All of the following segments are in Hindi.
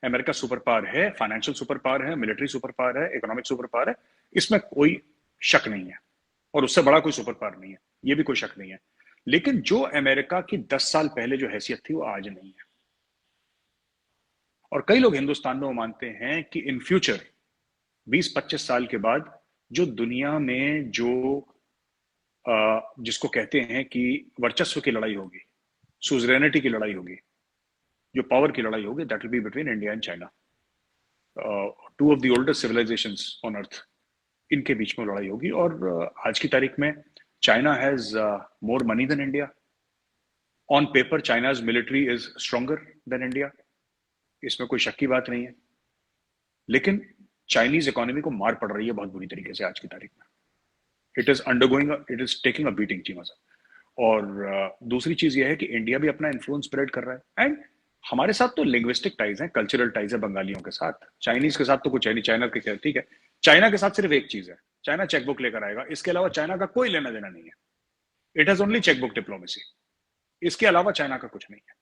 अमेरिका सुपर पावर है, फाइनेंशियल सुपर पावर है, मिलिट्री सुपर पावर है, इकोनॉमिक सुपर पावर है, इसमें कोई शक नहीं है, और उससे बड़ा कोई सुपर पावर नहीं है, ये भी कोई शक नहीं है। लेकिन जो अमेरिका की 10 साल पहले जो हैसियत थी वो आज नहीं है। और कई लोग हिंदुस्तान में वो मानते हैं कि इन फ्यूचर 20-25 साल के बाद जो दुनिया में जो जिसको कहते हैं कि वर्चस्व की लड़ाई होगी, सुजरेनिटी की लड़ाई होगी, जो पावर की लड़ाई होगी, that will be between India and China, two of the oldest civilisations on earth, इनके बीच में लड़ाई होगी। और आज की तारीख में China has more money than India. On paper China's military is stronger than India, इसमें कोई शक की बात नहीं है। लेकिन चाइनीज इकोनॉमी को मार पड़ रही है बहुत बुरी तरीके से आज की तारीख में। It is taking a beating Cheema साहब। और दूसरी चीज यह है कि इंडिया भी अपना इन्फ्लुएंस स्प्रेड कर रहा है। एंड हमारे साथ तो लिंग्विस्टिक टाइज हैं, कल्चरल टाइज है बंगालियों के साथ, चाइनीज के साथ तो कुछ है नहीं। चाइना के, ठीक है, चाइना के साथ सिर्फ एक चीज है, चाइना चेकबुक लेकर आएगा, इसके अलावा चाइना का कोई लेना देना नहीं है। It has only chequebook diplomacy, इसके अलावा चाइना का कुछ नहीं है।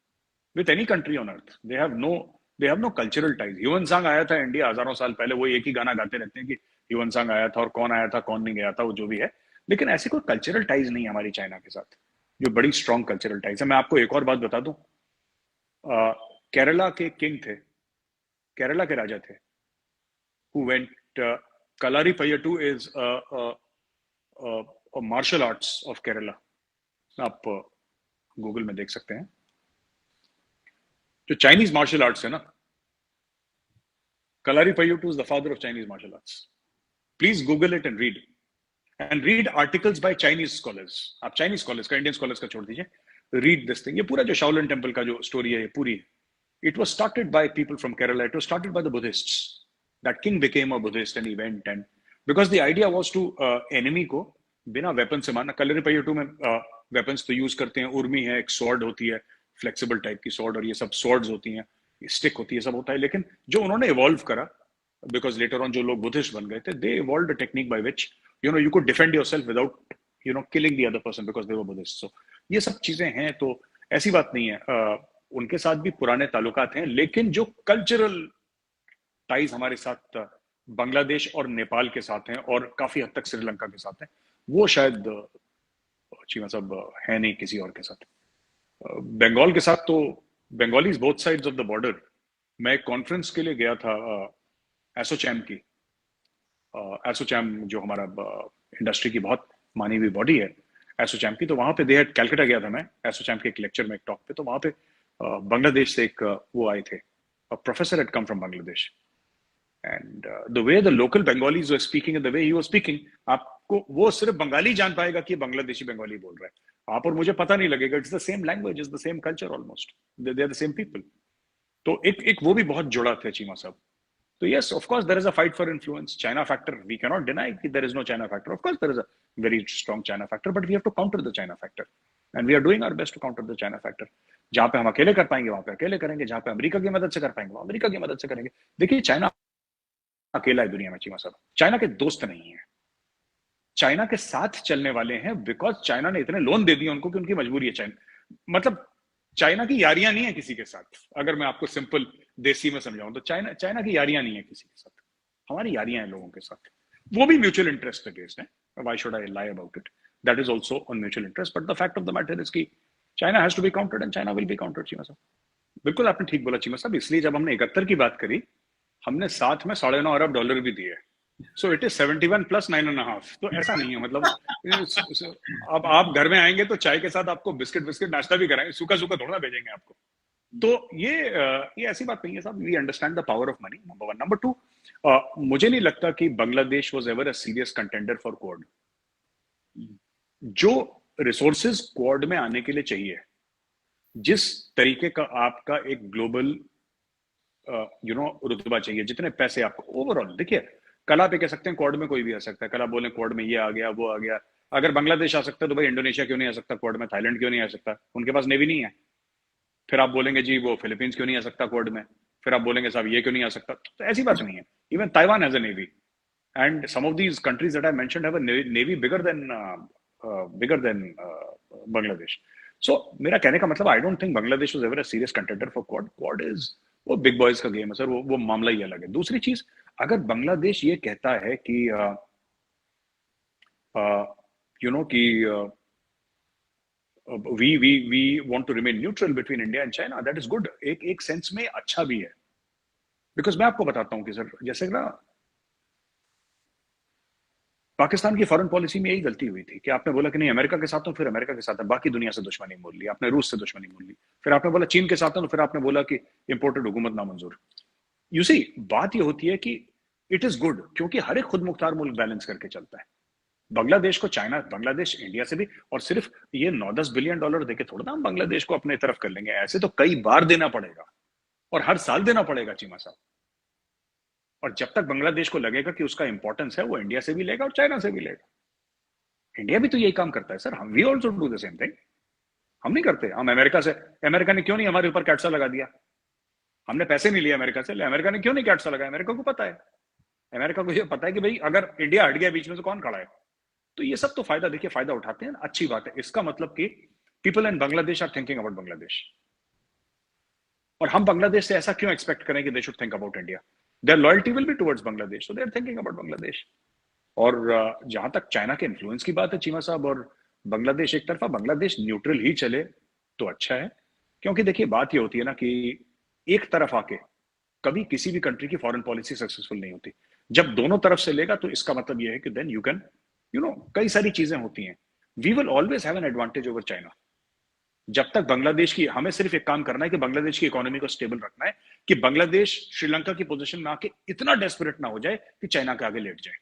With any country on earth they have no cultural ties. Hiuen Tsang था इंडिया हजारों साल पहले, वो एक ही गाना गाते रहते हैं कि ह्यूमन सांग आया था और कौन आया था कौन नहीं गया था, वो जो भी है। लेकिन ऐसी कोई कल्चरल टाइज नहीं है हमारी चाइना के साथ, जो बड़ी स्ट्रॉन्ग कल्चरल टाइज है। मैं आपको एक और बात बता दूं, केरला के किंग थे, केरला के राजा थे, who went, Kalaripayattu is martial arts of Kerala. आप गूगल में देख सकते हैं, जो चाइनीज मार्शल आर्ट्स है ना, Kalaripayattu is the father of Chinese martial arts. Please Google it and read articles by Chinese scholars. आप चाइनीज स्कॉलर्स का, इंडियन स्कॉलर्स का छोड़ दीजिए, रीड दिस थिंग। ये पूरा जो शाओलिन टेम्पल का जो स्टोरी है, ये पूरी, it was started by people from Kerala. It was started by the Buddhists. That king became a Buddhist and he went, and because the idea was to enemy को बिना वेपन से मारना। कलरीपयट्टू में वेपन्स तो यूज करते हैं, उर्मी है, एक स्वॉर्ड होती है, फ्लेक्सिबल टाइप की स्वॉर्ड, और ये सब स्वॉर्ड्स होती हैं, स्टिक होती है, सब होता है। लेकिन जो उन्होंने इवॉल्व करा, बिकॉज लेटर ऑन जो लोग बुद्धिस्ट बन गए थे, they evolved a technique by which you could defend yourself without killing the other person because they were Buddhist. So ये सब चीजें हैं, तो ऐसी बात नहीं है। उनके साथ भी पुराने ताल्लुकात हैं, लेकिन जो कल्चरल टाइज हमारे साथ बांग्लादेश और नेपाल के साथ हैं, और काफी हद तक श्रीलंका के साथ हैं, वो शायद चीमा साहब है नहीं किसी और के साथ। बंगाल के साथ तो Bengalis both sides of the border. मैं एक कॉन्फ्रेंस के लिए गया था एसोचैम की, एसोचैम जो हमारा इंडस्ट्री की बहुत मानी हुई बॉडी है एसोचैम की, तो वहां पे कैलकाटा गया था मैं एसोचैम के एक लेक्चर में, एक टॉक पे। तो वहां पे बांग्लादेश से एक वो आए थे, professor had come from Bangladesh, and the way the local Bengalis were speaking, the way he was speaking, आपको वो सिर्फ बंगाली जान पाएगा कि बांग्लादेशी बंगाली बोल रहा है, आप और मुझे पता नहीं लगेगा। It's the same language, it's the same culture, almost they are the same people. तो एक वो भी बहुत जुड़ा थे चीमा साहब। So yes, of course, there is a fight for influence. China factor, we cannot deny that there is no China factor. Of course, there is a very strong China factor, but we have to counter the China factor. And we are doing our best to counter the China factor. जहाँ पे हम अकेले कर पाएंगे वहां पे अकेले करेंगे, जहाँ पे अमेरिका की मदद से कर पाएंगे वहां अमेरिका की मदद से करेंगे। देखिए, चाइना अकेला है दुनिया में चीमा साहब, चाइना के दोस्त नहीं है, चाइना के साथ चलने वाले हैं, बिकॉज चाइना ने इतने लोन दे दिए उनको कि उनकी मजबूरी है। चाइना मतलब चाइना की यारियां नहीं है किसी के साथ। अगर मैं आपको सिंपल देसी में समझाऊं तो चाइना की यारियां नहीं है किसी के साथ, हमारी यारियां हैं लोगों के साथ, वो भी म्यूचुअल इंटरेस्ट बेस्ड है। Why should I lie about it, that is also on mutual interest, but the fact of the matter is कि China has to be countered and China will be countered. Cheema साहब बिल्कुल आपने ठीक बोला चीमा साहब, इसलिए जब हमने 71 की बात करी, हमने साथ में $9.5 अरब भी दिए। So it is 71 plus 9.5। तो ऐसा नहीं है, मतलब अब आप घर में आएंगे तो चाय के साथ आपको बिस्किट नाश्ता भी कराएंगे, सूखा सूखा थोड़ा भेजेंगे आपको। तो ये ऐसी बात नहीं है साहब। We understand the power of money, number 1। Number 2, मुझे नहीं लगता कि Bangladesh was ever a serious contender for Quad. जो रिसोर्सेज क्वाड में आने के लिए चाहिए, जिस तरीके का आपका एक ग्लोबल रुतबा चाहिए, जितने पैसे आपको ओवरऑल, देखिए कल आप कह सकते हैं क्वाड में कोई भी आ सकता है, कल आप बोलें क्वाड में ये आ गया वो आ गया। अगर बांग्लादेश आ सकता है तो भाई इंडोनेशिया क्यों नहीं आ सकता क्वाड में, थाईलैंड क्यों नहीं आ सकता, उनके पास नेवी नहीं है। फिर आप बोलेंगे जी वो फिलीपींस क्यों नहीं आ सकता क्वाड में, फिर आप बोलेंगे साहब ये क्यों नहीं आ सकता। तो ऐसी बात नहीं है, even Taiwan has a navy, and some of these countries that I mentioned have a navy bigger than Bangladesh. So मेरा कहने का मतलब, I don't think Bangladesh was ever a serious contender for Quad. Quad is वो बिग बॉयज का गेम है सर, वो मामला ही अलग है। दूसरी चीज, अगर बांग्लादेश ये कहता है कि कि we want to remain neutral between India and China, that is good, एक सेंस में अच्छा भी है। बिकॉज मैं आपको बताता हूँ कि सर, जैसे ना पाकिस्तान की फॉरेन पॉलिसी में यही गलती हुई थी कि आपने बोला कि नहीं अमेरिका के साथ हूं, फिर अमेरिका के साथ है, बाकी दुनिया से दुश्मनी मोल ली, आपने रूस से दुश्मनी मोल ली। फिर आपने बोला चीन के साथ हूं, तो फिर आपने बोला कि इंपोर्टेड हुकूमत नामंजूर। यू सी, बात ये होती है कि इट इज गुड, क्योंकि हर एक खुद मुख्तार मुल्क बैलेंस करके चलता है। बांग्लादेश को चाइना, बांग्लादेश इंडिया से भी, और सिर्फ ये 9-10 बिलियन डॉलर देके थोड़ा ना हम बांग्लादेश को अपने तरफ कर लेंगे, ऐसे तो कई बार देना पड़ेगा और हर साल देना पड़ेगा चीमा साहब। और जब तक बांग्लादेश को लगेगा कि उसका इंपॉर्टेंस है, वो इंडिया से भी लेगा और चाइना से भी लेगा। इंडिया भी तो यही काम करता है सर, हम we also do the same thing. हम नहीं करते, हम अमेरिका से, अमेरिका ने क्यों नहीं हमारे ऊपर कैटसा लगा दिया? हमने पैसे नहीं लिए अमेरिका से, अमेरिका ने क्यों नहीं कैटसा लगाया? अमेरिका को पता है, अमेरिका को ये पता है कि भाई अगर इंडिया हट गया बीच में, तो कौन खड़ा है? तो ये सब तो फायदा, देखिए फायदा उठाते हैं, अच्छी बात है। इसका मतलब कि people in Bangladesh are thinking about Bangladesh, और हम बांग्लादेश से ऐसा क्यों एक्सपेक्ट करें कि they should think about India? Their loyalty will be towards Bangladesh, so they are thinking about Bangladesh. और जहां तक चाइना के इन्फ्लुएंस की बात है चीमा साहब, और बांग्लादेश एक तरफा, बांग्लादेश न्यूट्रल ही चले तो अच्छा है। क्योंकि देखिए बात ये होती है ना कि एक तरफ आके कभी किसी भी कंट्री की फॉरेन पॉलिसी सक्सेसफुल नहीं होती। जब दोनों तरफ से लेगा तो इसका मतलब ये है कि देन यू कैन, कई सारी चीजें होती हैं। We will always have an advantage over China. जब तक बांग्लादेश की, हमें सिर्फ एक काम करना है कि बांग्लादेश की इकोनॉमी को स्टेबल रखना है, कि बांग्लादेश श्रीलंका की पोजीशन में आके इतना डेस्परेट ना हो जाए कि चाइना के आगे लेट जाए।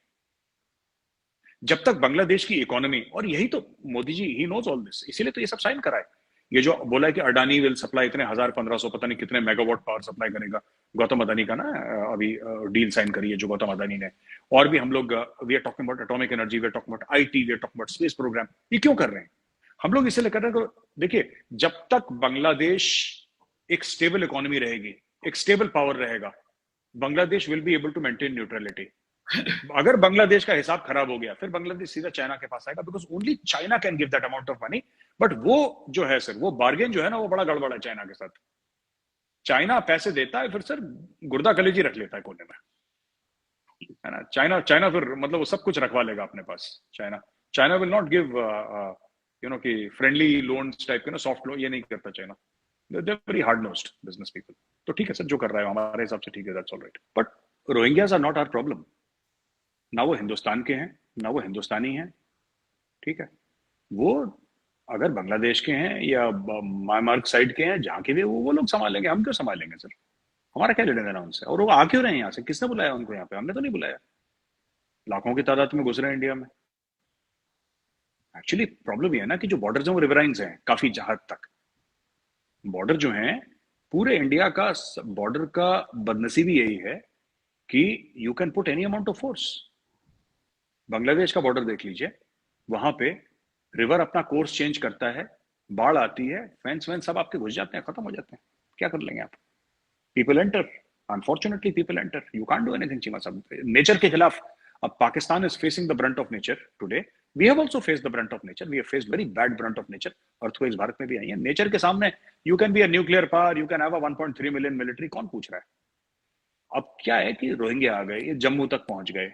जब तक बांग्लादेश की इकोनॉमी, और यही तो Modi ji, he knows all this, इसीलिए तो ये सब साइन करा है। ये जो बोला है कि अडानी विल सप्लाई इतने 1000-1500 पता नहीं कितने मेगावाट पावर सप्लाई करेगा, गौतम अदानी का ना अभी डील साइन करी है जो गौतम अदानी ने। और भी हम लोग, we are talking about atomic energy, we are talking about IT, we are talking about space programme. ये क्यों कर रहे हैं? हम लोग इसलिए कर रहे हैं, देखिए जब तक बांग्लादेश एक स्टेबल इकोनॉमी रहेगी, एक स्टेबल पावर रहेगा, Bangladesh will be able to maintain neutrality. अगर बांग्लादेश का हिसाब खराब हो गया, फिर बांग्लादेश सीधा चाइना के पास आएगा, because only China can give that amount of money. But वो जो है सर, वो बार्गेन जो है ना, वो बड़ा गड़बड़ है चाइना के साथ। चाइना पैसे देता है, फिर सर गुर्दा कलेजी रख लेता है कोने में, है ना। चाइना चाइना फिर मतलब वो सब कुछ रखवा लेगा अपने पास। China China will not give कि फ्रेंडली लोन्स टाइप के ना, सॉफ्ट लोन, ये नहीं करता China. They are very hard nosed business people. तो ठीक है सर, जो कर रहा है हमारे हिसाब से ठीक है, that's all right. But Rohingyas are not our problem. ना वो हिंदुस्तान के हैं, ना वो हिंदुस्तानी हैं, ठीक है। वो अगर बांग्लादेश के हैं या म्यांमार साइड के हैं, जहाँ के भी, वो लोग संभालेंगे, हम क्यों संभालेंगे सर? हमारा क्या लेना देना उनसे? और वो आ क्यों रहे हैं यहाँ से? किसने बुलाया उनको यहाँ पे? हमने तो नहीं बुलाया। लाखों की तादाद में घुस रहे हैं इंडिया में। एक्चुअली प्रॉब्लम ये है ना कि जो बॉर्डर हैं वो रिवराइंस हैं काफी हद तक। बॉर्डर जो हैं, पूरे इंडिया का बॉर्डर का बदनसीबी यही है कि you can put any amount of force. Bangladesh का बॉर्डर देख लीजिए, वहां पे रिवर अपना कोर्स चेंज करता है, बाढ़ आती है, फेंस वेंस सब आपके घुस जाते हैं, खत्म हो जाते हैं। क्या कर लेंगे आप? People enter, unfortunately people enter, you can't do anything Cheema साहब। नेचर के खिलाफ, अब Pakistan is facing the brunt of nature today. We have also faced the brunt of nature, we have faced very bad brunt of nature. Earthquakes Bharat में भी आई है। नेचर के सामने you can be a nuclear power, you can have a 1.3 million military, कौन पूछ रहा है? अब क्या है कि रोहिंग्या आ गए, ये जम्मू तक पहुंच गए,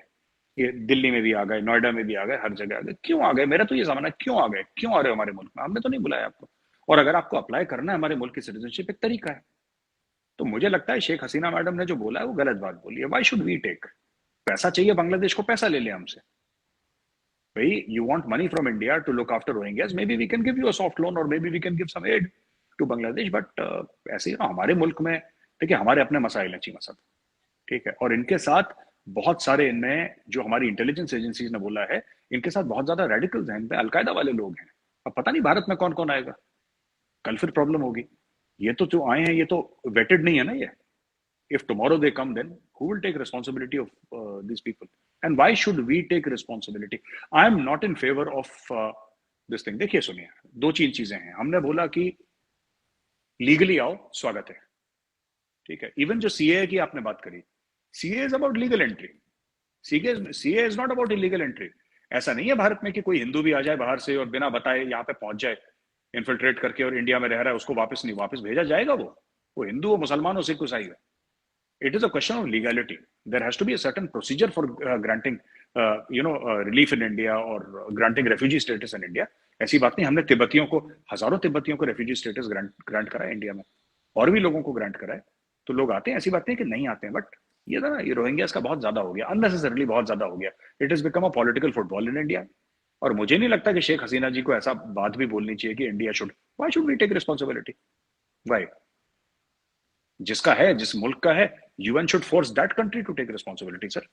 ये दिल्ली में भी आ गए, नोएडा में भी आ गए, हर जगह आ गए। क्यों आ गए? मेरा तो ये समझना है, क्यों आ गए? क्यों आ रहे हो हमारे मुल्क में? हमने तो नहीं बुलाया आपको। और अगर आपको अप्लाई करना है हमारे मुल्क की सिटीजनशिप, एक तरीका है। तो मुझे लगता है शेख हसीना मैडम ने जो बोला है वो गलत बात बोली है। Why should we take? पैसा चाहिए बांग्लादेश को, पैसा ले ले हमसे। भाई, you want money from India to look after Rohingyas, may be we can give you a soft loan, और may be we can give some aid to Bangladesh. But ऐसे ही ना हमारे मुल्क में, देखिए हमारे अपने मसाइल हैं चीमा साहब, ठीक है। और इनके साथ बहुत सारे, इनमें जो हमारी इंटेलिजेंस एजेंसीज ने बोला है, इनके साथ बहुत ज्यादा रेडिकल्स हैं, इनमें अलकायदा वाले लोग हैं। अब पता नहीं भारत में कौन कौन आएगा, कल फिर प्रॉब्लम होगी। ये तो जो आए हैं ये तो वेटेड नहीं है ना ये। If tomorrow they come, then who will take responsibility of these people? And why should we take responsibility? I am not in favor of this thing. देखिए सुनिए, दो तीन चीजें हैं। हमने बोला कि लीगली आओ, स्वागत है, ठीक है। इवन जो सीए की आपने बात करी, CA is about legal entry. CA is not about illegal entry. ऐसा नहीं है भारत में कि कोई हिंदू भी आ जाए बाहर से और बिना बताए यहाँ पे पहुंच जाए, इन्फिल्ट्रेट करके, और इंडिया में रह रहा है, उसको वापस नहीं, वापस भेजा जाएगा? वो हिंदू हो, मुसलमान हो, सिख, ईसाई हो। It is a question of legality. There has to be a certain procedure for granting, relief in India or granting refugee status in India. ऐसी बात नहीं, हमने तिब्बतियों को, हजारों तिब्बतियों को रेफ्यूजी स्टेटस ग्रांट करा है इंडिया में, और भी लोगों को ग्रांट करा है। तो लोग आते हैं, ऐसी बात नहीं कि नहीं आते हैं, बट ये ना, ये रोहिंग्यास का बहुत ज्यादा हो गया, अननेसेसरली बहुत ज्यादा हो गया। It is become a political football in India. और मुझे नहीं लगता कि शेख हसीना जी को ऐसा बात भी बोलनी चाहिए कि India should, why should we take responsibility, why? जिसका है, जिस मुल्क का है, UN should force that country to take responsibility, sir.